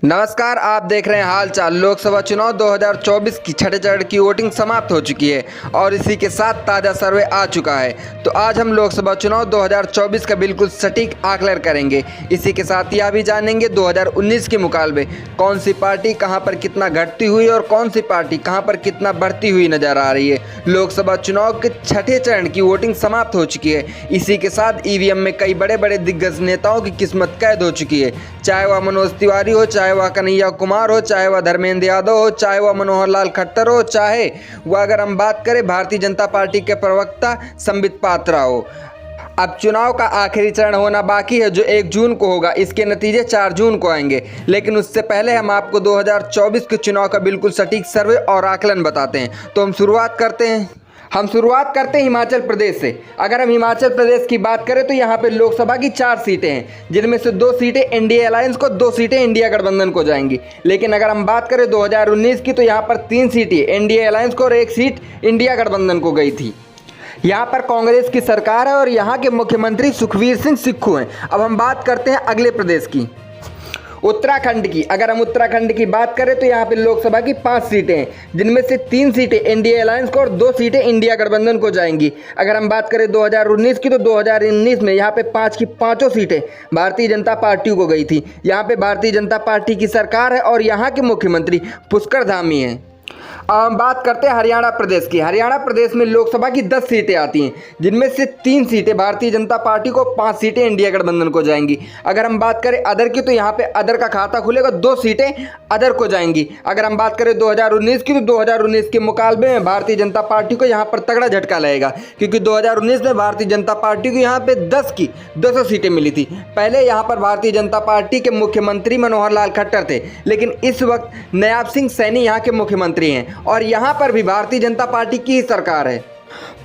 नमस्कार, आप देख रहे हैं हाल चाल। लोकसभा चुनाव 2024 की छठे चरण की वोटिंग समाप्त हो चुकी है और इसी के साथ ताज़ा सर्वे आ चुका है। तो आज हम लोकसभा चुनाव 2024 का बिल्कुल सटीक आकलन करेंगे। इसी के साथ यह भी जानेंगे 2019 के मुकाबले कौन सी पार्टी कहां पर कितना घटती हुई और कौन सी पार्टी कहां पर कितना बढ़ती हुई नजर आ रही है। लोकसभा चुनाव के छठे चरण की वोटिंग समाप्त हो चुकी है। इसी के साथ ईवीएम में कई बड़े बड़े दिग्गज नेताओं की किस्मत कैद हो चुकी है, चाहे वह मनोज तिवारी हो, चाहे वह कन्हैया कुमार हो, चाहे वह धर्मेंद्र यादव हो, चाहे वह मनोहर लाल खट्टर हो, चाहे वह अगर हम बात करें भारतीय जनता पार्टी के प्रवक्ता संबित पात्रा हो। अब चुनाव का आखिरी चरण होना बाकी है जो 1 जून को होगा। इसके नतीजे 4 जून को आएंगे, लेकिन उससे पहले हम आपको 2024 के चुनाव का बिल्कुल सटीक सर्वे और आकलन बताते हैं। तो हम शुरुआत करते हैं हिमाचल प्रदेश से। अगर हम हिमाचल प्रदेश की बात करें तो यहाँ पे लोकसभा की 4 सीटें हैं, जिनमें से 2 सीटें एनडीए अलायंस को, 2 सीटें इंडिया गठबंधन को जाएंगी। लेकिन अगर हम बात करें 2019 की तो यहाँ पर 3 सीटें एनडीए अलायंस को और 1 सीट इंडिया गठबंधन को गई थी। यहाँ पर कांग्रेस की सरकार है और यहाँ के मुख्यमंत्री सुखबीर सिंह सुक्खू हैं। अब हम बात करते हैं अगले प्रदेश की, उत्तराखंड की। अगर हम उत्तराखंड की बात करें तो यहाँ पे लोकसभा की 5 सीटें हैं, जिनमें से 3 सीटें एनडीए अलायंस को और 2 सीटें इंडिया गठबंधन को जाएंगी। अगर हम बात करें 2019 की तो 2019 में यहाँ पे 5 की 5 सीटें भारतीय जनता पार्टी को गई थी। यहाँ पे भारतीय जनता पार्टी की सरकार है और यहाँ के मुख्यमंत्री पुष्कर धामी हैं। अब हम बात करते हैं हरियाणा प्रदेश की। हरियाणा प्रदेश में लोकसभा की 10 सीटें आती हैं, जिनमें से 3 सीटें भारतीय जनता पार्टी को, 5 सीटें इंडिया गठबंधन को जाएंगी। अगर हम बात करें अदर की तो यहाँ पे अदर का खाता खुलेगा, 2 सीटें अदर को जाएंगी। अगर हम बात करें 2019 की तो 2019 के मुकाबले में भारतीय जनता पार्टी को यहाँ पर तगड़ा झटका लगेगा, क्योंकि 2019 में भारतीय जनता पार्टी को यहाँ पे 10 की 200 सीटें मिली थी। पहले यहाँ पर भारतीय जनता पार्टी के मुख्यमंत्री मनोहर लाल खट्टर थे, लेकिन इस वक्त नयाब सिंह सैनी यहाँ के मुख्यमंत्री हैं और यहाँ पर भी भारतीय जनता पार्टी की ही सरकार है।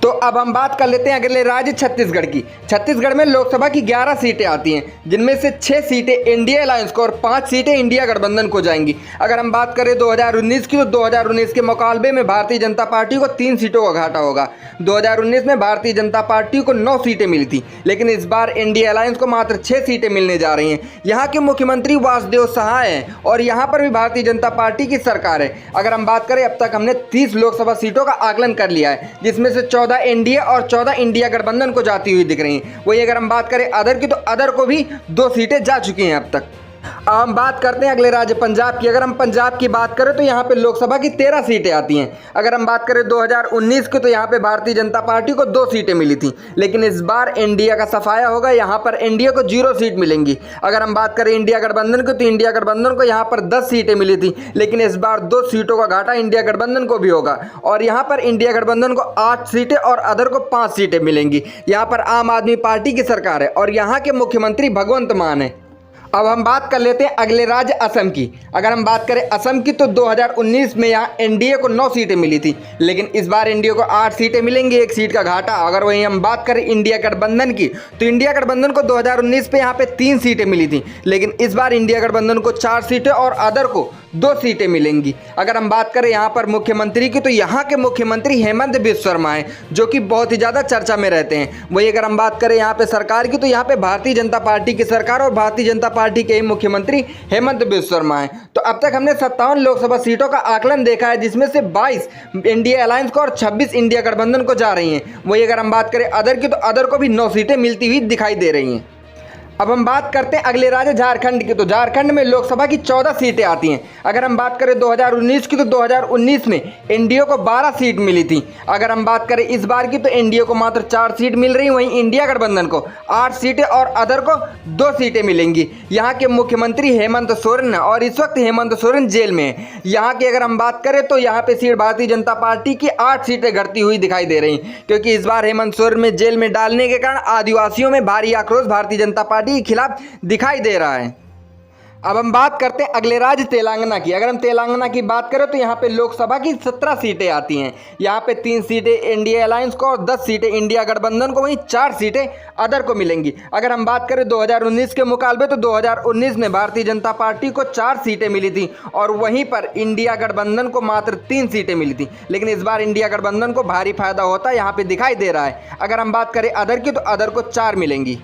तो अब हम बात कर लेते हैं अगले राज्य छत्तीसगढ़ की। छत्तीसगढ़ में लोकसभा की 11 सीटें आती हैं, जिनमें से 6 सीटें एनडीए अलायंस को और 5 सीटें इंडिया गठबंधन को जाएंगी। अगर हम बात करें 2019 की तो 2019 के मुकाबले में भारतीय जनता पार्टी को 3 सीटों का घाटा होगा। 2019 में भारतीय जनता पार्टी को 9 सीटें मिली थी, लेकिन इस बार एनडीए अलायंस को मात्र 6 सीटें मिलने जा रही हैं। यहाँ के मुख्यमंत्री वासुदेव सहाय हैं और यहाँ पर भी भारतीय जनता पार्टी की सरकार है। अगर हम बात करें अब तक हमने 30 लोकसभा सीटों का आकलन कर लिया है, जिसमें से 14 एनडीए और 14 इंडिया गठबंधन को जाती हुई दिख रही हैं। वही अगर हम बात करें अदर की तो अदर को भी 2 सीटें जा चुकी हैं अब तक। अब हम बात करते हैं अगले राज्य पंजाब की। अगर हम पंजाब की बात करें तो यहाँ पे लोकसभा की 13 सीटें आती हैं। अगर हम बात करें 2019 की तो यहाँ पे भारतीय जनता पार्टी को 2 सीटें मिली थी, लेकिन इस बार इंडिया का सफाया होगा, यहाँ पर इंडिया को 0 सीट मिलेंगी। अगर हम बात करें इंडिया गठबंधन की तो इंडिया गठबंधन को यहाँ पर 10 सीटें मिली थी, लेकिन इस बार 2 सीटों का घाटा इंडिया गठबंधन को भी होगा और यहाँ पर इंडिया गठबंधन को 8 सीटें और अदर को 5 सीटें मिलेंगी। यहाँ पर आम आदमी पार्टी की सरकार है और यहाँ के मुख्यमंत्री भगवंत मान है। अब हम बात कर लेते हैं अगले राज्य असम की। अगर हम बात करें असम की तो 2019 में यहाँ एनडीए को 9 सीटें मिली थी, लेकिन इस बार एनडीए को 8 सीटें मिलेंगी, 1 सीट का घाटा। अगर वहीं हम बात करें इंडिया गठबंधन की तो इंडिया गठबंधन को 2019 पे यहाँ पे 3 सीटें मिली थी, लेकिन इस बार इंडिया गठबंधन को 4 सीटें और अदर को 2 सीटें मिलेंगी। अगर हम बात करें यहाँ पर मुख्यमंत्री की तो यहाँ के मुख्यमंत्री हेमंत बिस्व शर्मा हैं, जो कि बहुत ही ज़्यादा चर्चा में रहते हैं। वही अगर हम बात करें यहाँ पे सरकार की तो यहाँ पे भारतीय जनता पार्टी की सरकार और भारतीय जनता पार्टी के ही मुख्यमंत्री हेमंत बिस्व शर्मा हैं। तो अब तक हमने 57 लोकसभा सीटों का आकलन देखा है, जिसमें से 22 इंडिया अलायंस को और 26 इंडिया गठबंधन को जा रही हैं। वही अगर हम बात करें अदर की तो अदर को भी 9 सीटें मिलती हुई दिखाई दे रही हैं। अब हम बात करते हैं अगले राज्य झारखंड की। तो झारखंड में लोकसभा की 14 सीटें आती हैं। अगर हम बात करें 2019 की तो 2019 में एनडीए को 12 सीट मिली थी। अगर हम बात करें इस बार की तो एनडीए को मात्र 4 सीट मिल रही, वहीं इंडिया गठबंधन को 8 सीटें और अदर को 2 सीटें मिलेंगी। यहाँ के मुख्यमंत्री हेमंत सोरेन और इस वक्त हेमंत सोरेन जेल में है। यहाँ की अगर हम बात करें तो यहाँ पे सीट भारतीय जनता पार्टी की 8 सीटें घटती हुई दिखाई दे रही, क्योंकि इस बार हेमंत सोरेन में जेल में डालने के कारण आदिवासियों में भारी आक्रोश भारतीय जनता पार्टी के खिलाफ दिखाई दे रहा है। अब हम बात करते हैं अगले राज्य तेलंगाना की। अगर हम तेलंगाना की बात करें तो यहाँ पे लोकसभा की 17 सीटें आती हैं। यहाँ पे 3 सीटें एनडीए अलायंस को और 10 सीटें इंडिया गठबंधन को, वहीं 4 सीटें अदर को मिलेंगी। अगर हम बात करें 2019 के मुकाबले तो 2019 में भारतीय जनता पार्टी को 4 सीटें मिली थी और वहीं पर इंडिया गठबंधन को मात्र 3 सीटें मिली थी, लेकिन इस बार इंडिया गठबंधन को भारी फायदा होता है यहाँ पे दिखाई दे रहा है। अगर हम बात करें अदर की तो अदर को 4 मिलेंगी।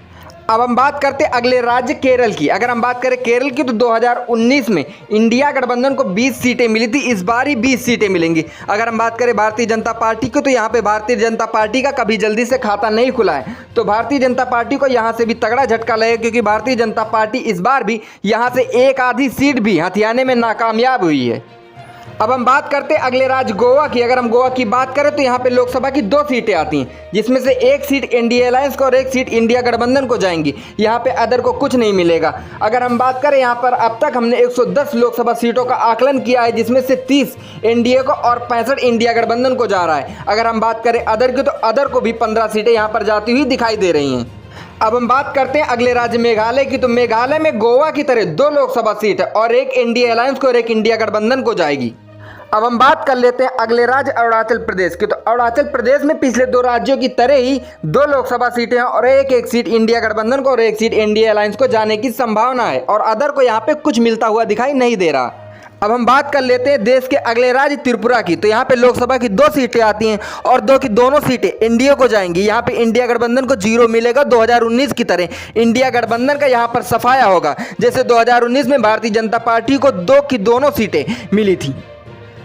अब हम बात करते हैं अगले राज्य केरल की। अगर हम बात करें केरल की तो 2019 में इंडिया गठबंधन को 20 सीटें मिली थी, इस बार ही 20 सीटें मिलेंगी। अगर हम बात करें भारतीय जनता पार्टी की तो यहाँ पे भारतीय जनता पार्टी का कभी जल्दी से खाता नहीं खुला है, तो भारतीय जनता पार्टी को यहाँ से भी तगड़ा झटका लगेगा, क्योंकि भारतीय जनता पार्टी इस बार भी यहाँ से एक आधी सीट भी हथियाने में नाकामयाब हुई है। अब हम बात करते हैं अगले राज्य गोवा की। अगर हम गोवा की बात करें तो यहाँ पे लोकसभा की 2 सीटें आती हैं, जिसमें से एक सीट एनडीए अलायंस को और एक सीट इंडिया गठबंधन को जाएंगी। यहाँ पे अदर को कुछ नहीं मिलेगा। अगर हम बात करें यहाँ पर अब तक हमने 110 लोकसभा सीटों का आकलन किया है, जिसमें से 30 एनडीए को और 65 इंडिया गठबंधन को जा रहा है। अगर हम बात करें अदर की तो अदर को भी 15 सीटें यहाँ पर जाती हुई दिखाई दे रही हैं। अब हम बात करते हैं अगले राज्य मेघालय की। तो मेघालय में गोवा की तरह 2 लोकसभा सीट है और एक एनडीए अलायंस को और एक इंडिया गठबंधन को जाएगी। अब हम बात कर लेते हैं अगले राज्य अरुणाचल प्रदेश की। तो अरुणाचल प्रदेश में पिछले 2 राज्यों की तरह ही 2 लोकसभा सीटें हैं और एक सीट इंडिया गठबंधन को और एक सीट एनडीए अलायंस को जाने की संभावना है, और अदर को यहाँ पे कुछ मिलता हुआ दिखाई नहीं दे रहा। अब हम बात कर लेते हैं देश के अगले राज्य त्रिपुरा की। तो यहाँ पे लोकसभा की 2 सीटें आती हैं और 2 की दोनों सीटें एनडीए को जाएंगी। यहाँ पे इंडिया गठबंधन को 0 मिलेगा। 2019 की तरह इंडिया गठबंधन का यहाँ पर सफाया होगा, जैसे 2019 में भारतीय जनता पार्टी को 2 की दोनों सीटें मिली थी।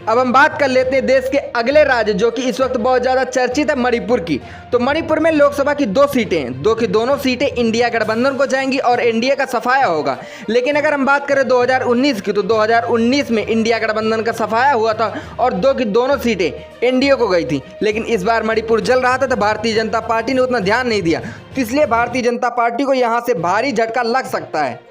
अब हम बात कर लेते हैं देश के अगले राज्य जो कि इस वक्त बहुत ज़्यादा चर्चित है, मणिपुर की। तो मणिपुर में लोकसभा की 2 सीटें हैं, 2 की दोनों सीटें इंडिया गठबंधन को जाएंगी और एनडीए का सफाया होगा। लेकिन अगर हम बात करें 2019 की तो 2019 में इंडिया गठबंधन का सफाया हुआ था और 2 की दोनों सीटें एनडीए को गई थी। लेकिन इस बार मणिपुर जल रहा था तो भारतीय जनता पार्टी ने उतना ध्यान नहीं दिया, तो इसलिए भारतीय जनता पार्टी को यहाँ से भारी झटका लग सकता है।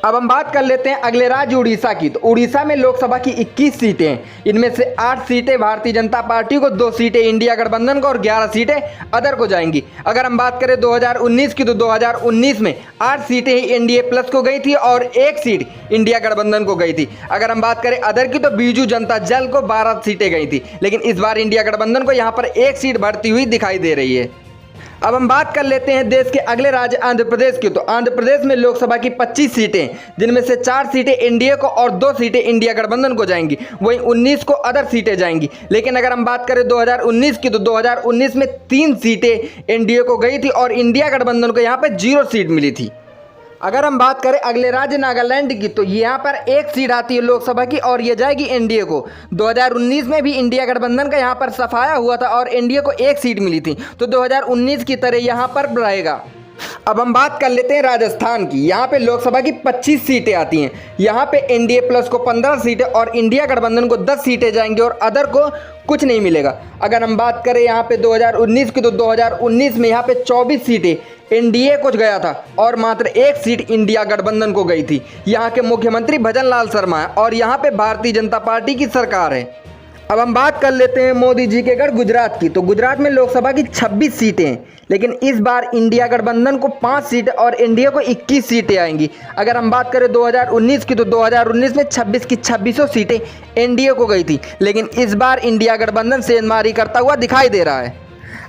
अब हम बात कर लेते हैं अगले राज्य उड़ीसा की। तो उड़ीसा में लोकसभा की 21 सीटें हैं, इनमें से 8 सीटें भारतीय जनता पार्टी को, 2 सीटें इंडिया गठबंधन को और 11 सीटें अदर को जाएंगी। अगर हम बात करें 2019 की तो 2019 में 8 सीटें ही एनडीए प्लस को गई थी और 1 सीट इंडिया गठबंधन को गई थी। अगर हम बात करें अदर की तो बीजू जनता दल को 12 सीटें गई थी, लेकिन इस बार इंडिया गठबंधन को यहाँ पर 1 सीट बढ़ती हुई दिखाई दे रही है। अब हम बात कर लेते हैं देश के अगले राज्य आंध्र प्रदेश की। तो आंध्र प्रदेश में लोकसभा की 25 सीटें, जिनमें से 4 सीटें एनडीए को और 2 सीटें इंडिया गठबंधन को जाएंगी, वहीं 19 को अदर सीटें जाएंगी। लेकिन अगर हम बात करें 2019 की तो 2019 में 3 सीटें एनडीए को गई थी और इंडिया गठबंधन को यहाँ पर 0 सीट मिली थी। अगर हम बात करें अगले राज्य नागालैंड की तो यहाँ पर 1 सीट आती है लोकसभा की और ये जाएगी एनडीए को। 2019 में भी इंडिया गठबंधन का यहाँ पर सफाया हुआ था और एनडीए को 1 सीट मिली थी, तो 2019 की तरह यहाँ पर रहेगा। अब हम बात कर लेते हैं राजस्थान की। यहाँ पे लोकसभा की 25 सीटें आती हैं, यहाँ पे एनडीए प्लस को 15 सीटें और इंडिया गठबंधन को 10 सीटें जाएंगी और अदर को कुछ नहीं मिलेगा। अगर हम बात करें यहाँ पे 2019 की तो 2019 में यहाँ पे 24 सीटें एनडीए को गया था और मात्र 1 सीट इंडिया गठबंधन को गई थी। यहाँ के मुख्यमंत्री भजन लाल शर्मा है और यहाँ पे भारतीय जनता पार्टी की सरकार है। अब हम बात कर लेते हैं मोदी जी के गढ़ गुजरात की। तो गुजरात में लोकसभा की 26 सीटें हैं, लेकिन इस बार इंडिया गठबंधन को 5 सीटें और एनडीए को 21 सीटें आएंगी। अगर हम बात करें 2019 की तो 2019 में 26 की 26 सीटें एनडीए को गई थी, लेकिन इस बार इंडिया गठबंधन सेंधमारी करता हुआ दिखाई दे रहा है।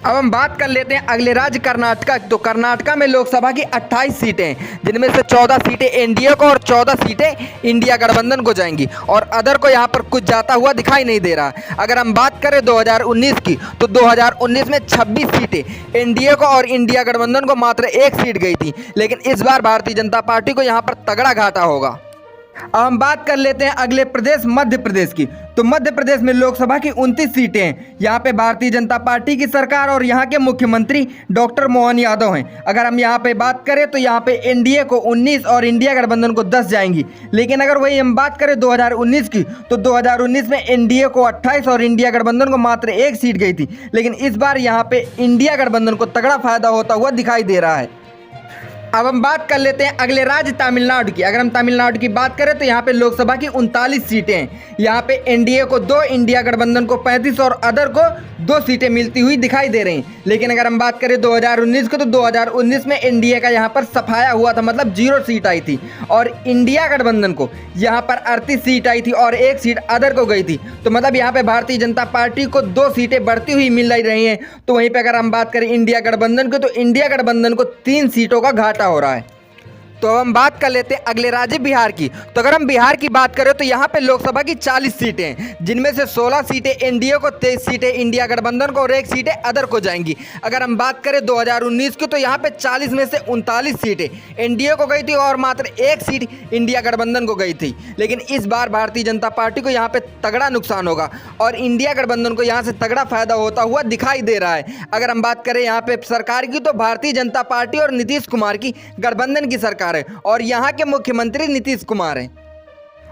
अब हम बात कर लेते हैं अगले राज्य कर्नाटका। तो कर्नाटका में लोकसभा की 28 सीटें हैं, जिनमें से 14 सीटें एनडीए को और 14 सीटें इंडिया गठबंधन को जाएंगी और अदर को यहाँ पर कुछ जाता हुआ दिखाई नहीं दे रहा। अगर हम बात करें 2019 की तो 2019 में 26 सीटें एनडीए को और इंडिया गठबंधन को मात्र 1 सीट गई थी, लेकिन इस बार भारतीय जनता पार्टी को यहाँ पर तगड़ा घाटा होगा। अब हम बात कर लेते हैं अगले प्रदेश मध्य प्रदेश की। तो मध्य प्रदेश में लोकसभा की 29 सीटें हैं, यहाँ पे भारतीय जनता पार्टी की सरकार और यहाँ के मुख्यमंत्री डॉक्टर मोहन यादव हैं। अगर हम यहाँ पे बात करें तो यहाँ पे एनडीए को 19 और इंडिया गठबंधन को 10 जाएंगी। लेकिन अगर वही हम बात करें 2019 की तो 2019 में एनडीए को 28 और इंडिया गठबंधन को मात्र 1 सीट गई थी, लेकिन इस बार यहाँ पे इंडिया गठबंधन को तगड़ा फायदा होता हुआ दिखाई दे रहा है। अब हम बात कर लेते हैं अगले राज्य तमिलनाडु की। अगर हम तमिलनाडु की बात करें तो यहाँ पे लोकसभा की 39 सीटें हैं, यहाँ पे एनडीए को 2, इंडिया गठबंधन को 35 और अदर को 2 सीटें मिलती हुई दिखाई दे रही हैं। लेकिन अगर हम बात करें 2019 को तो 2019 में एनडीए का यहाँ पर सफाया हुआ था, मतलब 0 सीट आई थी और इंडिया गठबंधन को यहाँ पर 38 सीट आई थी और 1 सीट अदर को गई थी, तो मतलब यहाँ पे भारतीय जनता पार्टी को 2 सीटें बढ़ती हुई मिल रही हैं। तो वहीं पर अगर हम बात करें इंडिया गठबंधन को तो इंडिया गठबंधन को 3 सीटों का घाटा हो रहा है। तो अब हम बात कर लेते हैं अगले राज्य बिहार की। तो अगर हम बिहार की बात करें तो यहाँ पे लोकसभा की 40 सीटें हैं, जिनमें से 16 सीटें एनडीए को, 23 सीटें इंडिया गठबंधन को और 1 सीटें अदर को जाएंगी। अगर हम बात करें 2019 की तो यहाँ पे 40 में से 39 सीटें एनडीए को गई थी और मात्र 1 सीट इंडिया गठबंधन को गई थी। लेकिन इस बार भारतीय जनता पार्टी को यहाँ पे तगड़ा नुकसान होगा और इंडिया गठबंधन को यहाँ से तगड़ा फायदा होता हुआ दिखाई दे रहा है। अगर हम बात करें यहाँ पे सरकार की तो भारतीय जनता पार्टी और नीतीश कुमार की गठबंधन की सरकार है और यहाँ के मुख्यमंत्री नीतीश कुमार हैं।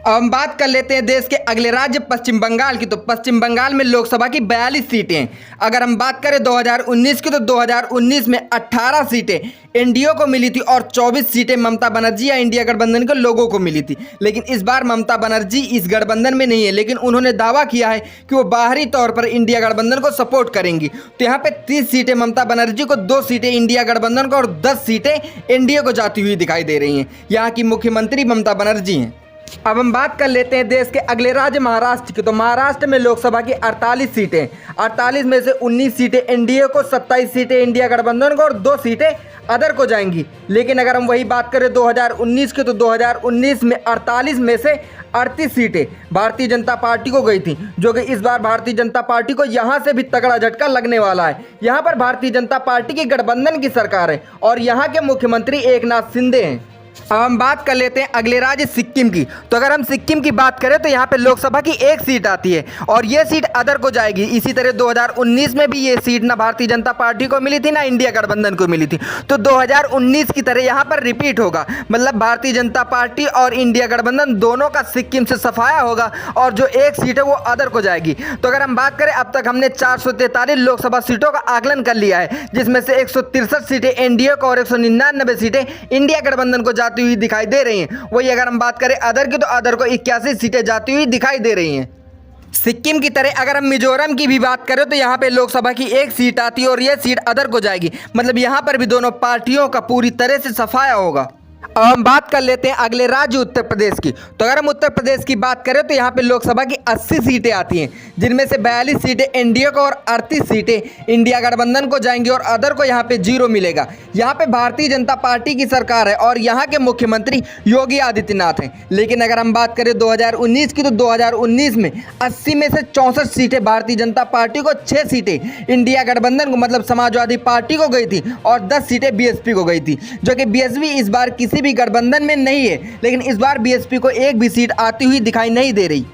अब हम बात कर लेते हैं देश के अगले राज्य पश्चिम बंगाल की। तो पश्चिम बंगाल में लोकसभा की 42 सीटें हैं। अगर हम बात करें 2019 की तो 2019 में 18 सीटें एनडीए को मिली थी और 24 सीटें ममता बनर्जी या इंडिया गठबंधन के लोगों को मिली थी। लेकिन इस बार ममता बनर्जी इस गठबंधन में नहीं है, लेकिन उन्होंने दावा किया है कि वो बाहरी तौर पर इंडिया गठबंधन को सपोर्ट करेंगी। तो यहाँ पे 30 सीटें ममता बनर्जी को, 2 सीटें इंडिया गठबंधन को और 10 सीटें एनडीए को जाती हुई दिखाई दे रही हैं। यहाँ की मुख्यमंत्री ममता बनर्जी हैं। अब हम बात कर लेते हैं देश के अगले राज्य महाराष्ट्र की। तो महाराष्ट्र में लोकसभा की 48 सीटें, 48 में से 19 सीटें एनडीए को, 27 सीटें इंडिया गठबंधन को और 2 सीटें अदर को जाएंगी। लेकिन अगर हम वही बात करें 2019 की तो 2019 में 48 में से 38 सीटें भारतीय जनता पार्टी को गई थी, जो कि इस बार भारतीय जनता पार्टी को यहाँ से भी तगड़ा झटका लगने वाला है। यहाँ पर भारतीय जनता पार्टी की गठबंधन की सरकार है और यहाँ के मुख्यमंत्री एकनाथ शिंदे हैं। अब हम बात कर लेते हैं अगले राज्य सिक्किम की। तो अगर हम सिक्किम की बात करें तो यहाँ पे लोकसभा की 1 सीट आती है और ये सीट अदर को जाएगी। इसी तरह 2019 में भी ये सीट ना भारतीय जनता पार्टी को मिली थी ना इंडिया गठबंधन को मिली थी। तो 2019 की तरह यहाँ पर रिपीट होगा, मतलब भारतीय जनता पार्टी और इंडिया गठबंधन दोनों का सिक्किम से सफाया होगा और जो 1 सीट है वो अदर को जाएगी। तो अगर हम बात करें अब तक हमने 443 लोकसभा सीटों का आकलन कर लिया है, जिसमें से 163 सीटें एनडीए को और 199 सीटें इंडिया गठबंधन को जाती हुई दिखाई दे रही हैं। वही अगर हम बात करें अदर की तो अदर को 81 सीटें जाती हुई दिखाई दे रही हैं। सिक्किम की तरह अगर हम मिजोरम की भी बात करें तो यहाँ पे लोकसभा की 1 सीट आती है और यह सीट अदर को जाएगी, मतलब यहाँ पर भी दोनों पार्टियों का पूरी तरह से सफाया होगा। अब हम बात कर लेते हैं अगले राज्य उत्तर प्रदेश की। तो अगर हम उत्तर प्रदेश की बात करें तो यहाँ पे लोकसभा की 80 सीटें आती हैं, जिनमें से 42 सीटें एनडीए को और 38 सीटें इंडिया गठबंधन को जाएंगी और अदर को यहाँ पे 0 मिलेगा। यहाँ पे भारतीय जनता पार्टी की सरकार है और यहाँ के मुख्यमंत्री योगी आदित्यनाथ हैं। लेकिन अगर हम बात करें 2019 की तो 2019 में 80 में से 64 सीटें भारतीय जनता पार्टी को, 6 सीटें इंडिया गठबंधन को मतलब समाजवादी पार्टी को गई थी और 10 सीटें बीएसपी को गई थी, जो कि बीएसपी इस बार किसी भी गठबंधन में नहीं है। लेकिन इस बार बीएसपी को 1 भी सीट आती हुई दिखाई नहीं दे रही।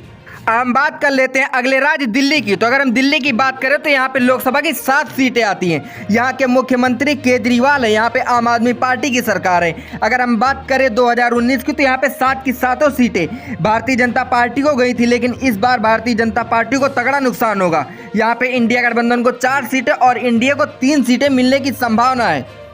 हम बात कर लेते हैं अगले राज्य दिल्ली की। तो अगर हम दिल्ली की बात करें तो यहाँ पे लोकसभा की 7 सीटें आती हैं। यहाँ के मुख्यमंत्री केजरीवाल है, यहाँ पे आम आदमी पार्टी की सरकार है। अगर हम बात करें 2019 की तो यहाँ पे 7 की 7 सीटें भारतीय जनता पार्टी को गई थी, लेकिन इस बार भारतीय जनता पार्टी को तगड़ा नुकसान होगा। यहाँ पे इंडिया गठबंधन को 4 सीटें और इंडिया को 3 सीटें मिलने की संभावना है।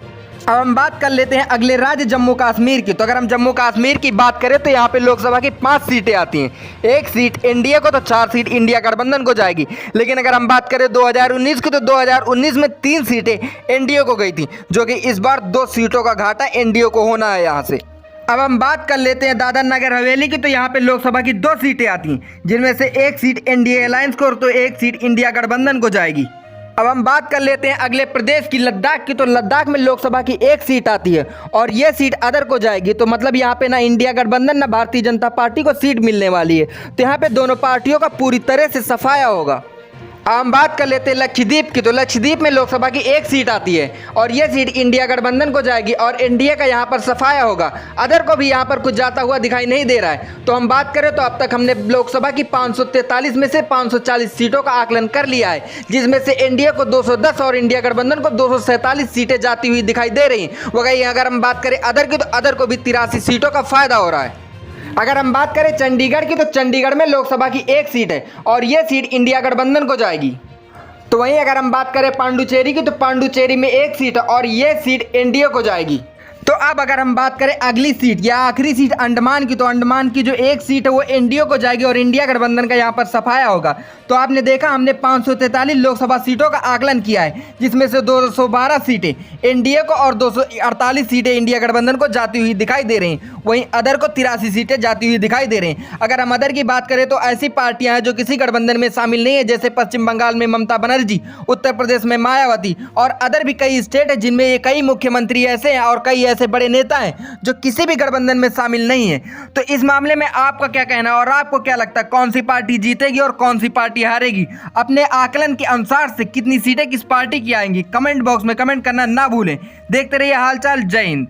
अब हम बात कर लेते हैं अगले राज्य जम्मू कश्मीर की। तो अगर हम जम्मू कश्मीर की बात करें तो यहाँ पे लोकसभा की 5 सीटें आती हैं, 1 सीट एनडीए को तो 4 सीट इंडिया गठबंधन को जाएगी। लेकिन अगर हम बात करें 2019 की तो 2019 में 3 सीटें एनडीए को गई थी, जो कि इस बार 2 सीटों का घाटा एनडीए को होना है यहाँ से। अब हम बात कर लेते हैं दादर नगर हवेली की। तो यहाँ पे लोकसभा की 2 सीटें आती हैं, जिनमें से 1 सीट एनडीए अलायंस को और तो 1 सीट इंडिया गठबंधन को जाएगी। अब हम बात कर लेते हैं अगले प्रदेश की लद्दाख की। तो लद्दाख में लोकसभा की 1 सीट आती है और यह सीट अदर को जाएगी। तो मतलब यहाँ पे ना इंडिया गठबंधन ना भारतीय जनता पार्टी को सीट मिलने वाली है। तो यहाँ पे दोनों पार्टियों का पूरी तरह से सफाया होगा। हम बात कर लेते हैं लक्षद्वीप की। तो लक्षद्वीप में लोकसभा की 1 सीट आती है और यह सीट इंडिया गठबंधन को जाएगी और एनडीए का यहाँ पर सफाया होगा। अदर को भी यहाँ पर कुछ जाता हुआ दिखाई नहीं दे रहा है। तो हम बात करें तो अब तक हमने लोकसभा की 543 में से 540 सीटों का आकलन कर लिया है, जिसमें से एनडीए को 210 और इंडिया गठबंधन को 247 सीटें जाती हुई दिखाई दे रही हैं। वहीं अगर हम बात करें अदर की तो अदर को भी 83 सीटों का फायदा हो रहा है। अगर हम बात करें चंडीगढ़ की तो चंडीगढ़ में लोकसभा की 1 सीट है और यह सीट इंडिया गठबंधन को जाएगी। तो वहीं अगर हम बात करें पांडुचेरी की तो पांडुचेरी में 1 सीट है और यह सीट एनडीए को जाएगी। तो अब अगर हम बात करें अगली सीट या आखिरी सीट अंडमान की, तो अंडमान की जो 1 सीट है वो एनडीए को जाएगी और इंडिया गठबंधन का यहाँ पर सफाया होगा। तो आपने देखा हमने 543 लोकसभा सीटों का आकलन किया है, जिसमें से 212 सीटें एनडीए को और 248 सीटें इंडिया गठबंधन को जाती हुई दिखाई दे रही हैं। वहीं अदर को 83 सीटें जाती हुई दिखाई दे रही हैं। अगर हम अदर की बात करें तो ऐसी पार्टियां हैं जो किसी गठबंधन में शामिल नहीं है, जैसे पश्चिम बंगाल में ममता बनर्जी, उत्तर प्रदेश में मायावती और अदर भी कई स्टेट है जिनमें ये कई मुख्यमंत्री ऐसे हैं और कई ऐसे ऐसे बड़े नेता हैं जो किसी भी गठबंधन में शामिल नहीं है। तो इस मामले में आपका क्या कहना है और आपको क्या लगता है कौन सी पार्टी जीतेगी और कौन सी पार्टी हारेगी? अपने आकलन के अनुसार से कितनी सीटें किस पार्टी की आएंगी, कमेंट बॉक्स में कमेंट करना ना भूलें। देखते रहिए हालचाल। जय हिंद।